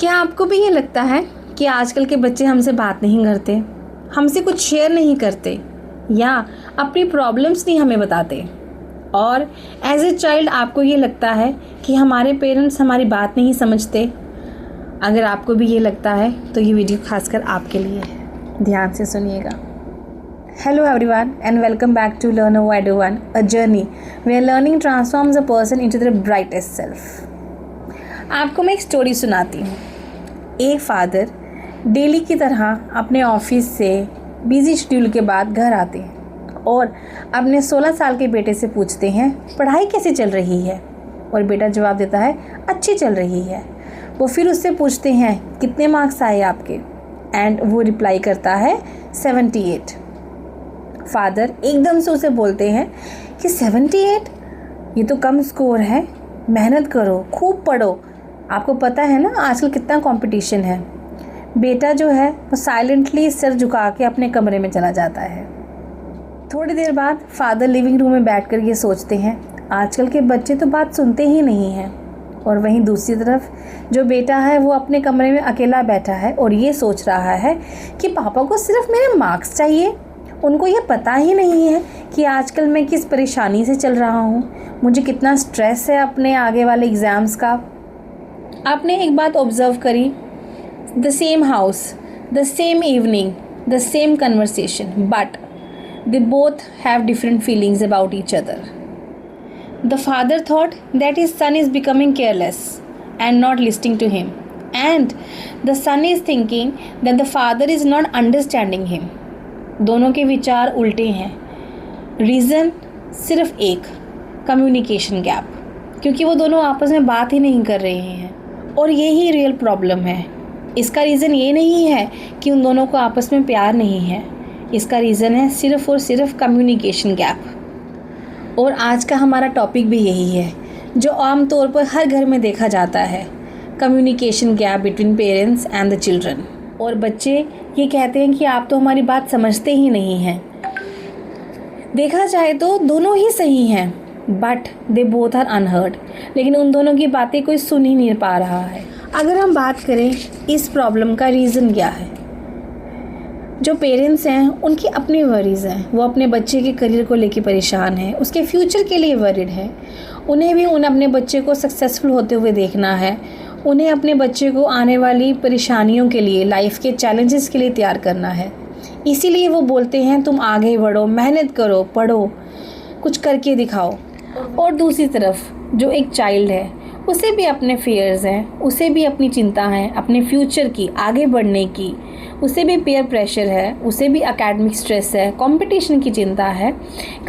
क्या आपको भी ये लगता है कि आजकल के बच्चे हमसे बात नहीं करते, हमसे कुछ शेयर नहीं करते या अपनी प्रॉब्लम्स नहीं हमें बताते? और एज ए चाइल्ड आपको ये लगता है कि हमारे पेरेंट्स हमारी बात नहीं समझते? अगर आपको भी ये लगता है तो ये वीडियो खासकर आपके लिए है, ध्यान से सुनिएगा। Hello everyone and welcome back to Learn How I Do One, a journey where learning transforms a person into their brightest self. आपको मैं एक स्टोरी सुनाती हूँ। एक फादर डेली की तरह अपने ऑफिस से बिजी शेड्यूल के बाद घर आते हैं और अपने 16 साल के बेटे से पूछते हैं पढ़ाई कैसे चल रही है, और बेटा जवाब देता है अच्छी चल रही है। वो फिर उससे पूछते हैं कितने मार्क्स आए आपके, एंड वो रिप्लाई करता है 78। फादर एकदम से उसे बोलते हैं कि 78, ये तो कम स्कोर है, मेहनत करो, खूब पढ़ो, आपको पता है ना आजकल कितना कंपटीशन है। बेटा जो है वो साइलेंटली सिर झुका के अपने कमरे में चला जाता है। थोड़ी देर बाद फादर लिविंग रूम में बैठकर ये सोचते हैं आजकल के बच्चे तो बात सुनते ही नहीं हैं। और वहीं दूसरी तरफ जो बेटा है वो अपने कमरे में अकेला बैठा है और ये सोच रहा है कि पापा को सिर्फ मेरे मार्क्स चाहिए, उनको ये पता ही नहीं है कि आजकल मैं किस परेशानी से चल रहा हूँ, मुझे कितना स्ट्रेस है अपने आगे वाले एग्ज़ाम्स का। आपने एक बात ऑब्ज़र्व करी, the same house, the same evening, the same conversation, but they both have different feelings about each other. The father thought that his son is becoming careless and not listening to him, and the son is thinking that the father is not understanding him. दोनों के विचार उल्टे हैं। Reason सिर्फ एक, communication gap, क्योंकि वो दोनों आपस में बात ही नहीं कर रहे हैं। और यही रियल प्रॉब्लम है। इसका रीज़न ये नहीं है कि उन दोनों को आपस में प्यार नहीं है, इसका रीज़न है सिर्फ़ और सिर्फ कम्युनिकेशन गैप। और आज का हमारा टॉपिक भी यही है जो आम तौर पर हर घर में देखा जाता है, communication gap between parents and the children. और बच्चे ये कहते हैं कि आप तो हमारी बात समझते ही नहीं हैं। देखा जाए तो दोनों ही सही हैं, but they both are unheard, लेकिन उन दोनों की बातें कोई सुन ही नहीं पा रहा है। अगर हम बात करें इस प्रॉब्लम का रीज़न क्या है, जो पेरेंट्स हैं उनकी अपनी वरीज़ हैं, वो अपने बच्चे के करियर को लेकर परेशान हैं, उसके फ्यूचर के लिए वरीड हैं। उन्हें भी अपने बच्चे को सक्सेसफुल होते हुए देखना है, उन्हें अपने बच्चे को आने वाली परेशानियों के लिए, लाइफ के चैलेंजेस के लिए तैयार करना है। इसीलिए वो बोलते हैं तुम आगे बढ़ो, मेहनत करो, पढ़ो, कुछ करके दिखाओ। और दूसरी तरफ जो एक चाइल्ड है उसे भी अपने फियर्स हैं, उसे भी अपनी चिंता है अपने फ्यूचर की, आगे बढ़ने की, उसे भी पीयर प्रेशर है, उसे भी एकेडमिक स्ट्रेस है, कंपटीशन की चिंता है।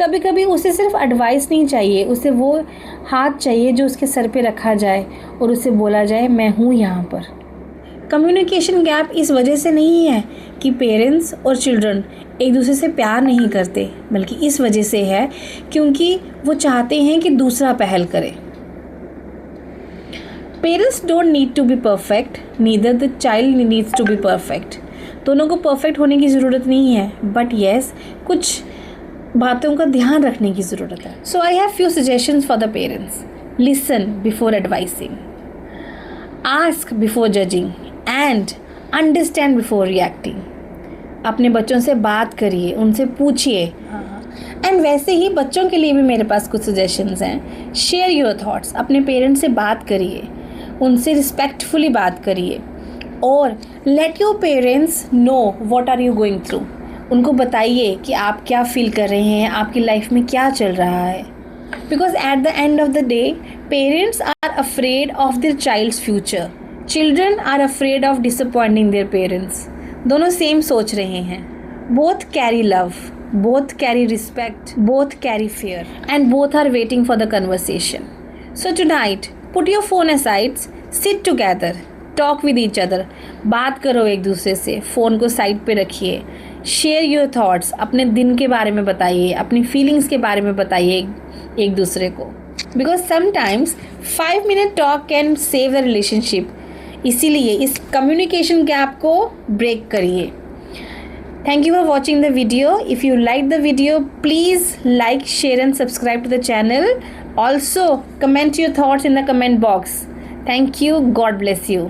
कभी कभी उसे सिर्फ एडवाइस नहीं चाहिए, उसे वो हाथ चाहिए जो उसके सर पे रखा जाए और उसे बोला जाए मैं हूँ यहाँ पर। कम्युनिकेशन गैप इस वजह से नहीं है कि पेरेंट्स और चिल्ड्रन एक दूसरे से प्यार नहीं करते, बल्कि इस वजह से है क्योंकि वो चाहते हैं कि दूसरा पहल करे। Parents don't need to be perfect, neither the child needs to be perfect. दोनों को परफेक्ट होने की ज़रूरत नहीं है, बट येस कुछ बातों का ध्यान रखने की ज़रूरत है। So I have few suggestions for the parents. Listen before advising, ask before judging and understand before reacting. अपने बच्चों से बात करिए, उनसे पूछिए। एंड वैसे ही बच्चों के लिए भी मेरे पास कुछ सजेशंस हैं। शेयर योर थॉट्स, अपने पेरेंट्स से बात करिए, उनसे रिस्पेक्टफुली बात करिए और let your parents know what are you going through. उनको बताइए कि आप क्या फील कर रहे हैं, आपकी लाइफ में क्या चल रहा है। Because at the end of the day parents are afraid of their child's future, children are afraid of disappointing their parents. दोनों सेम सोच रहे हैं। Both carry love, both carry respect, both carry fear, and both are waiting for the conversation. So tonight, put your phone aside, sit together, talk with each other. बात करो एक दूसरे से, phone को साइड पे रखिए। Share your thoughts, अपने दिन के बारे में बताइए, अपनी फीलिंग्स के बारे में बताइए एक दूसरे को। Because sometimes 5-minute talk can save the relationship. इसीलिए इस communication gap को break करिए। Thank you for watching the video. If you like the video, please like, share and subscribe to the channel. Also, comment your thoughts in the comment box. Thank you. God bless you.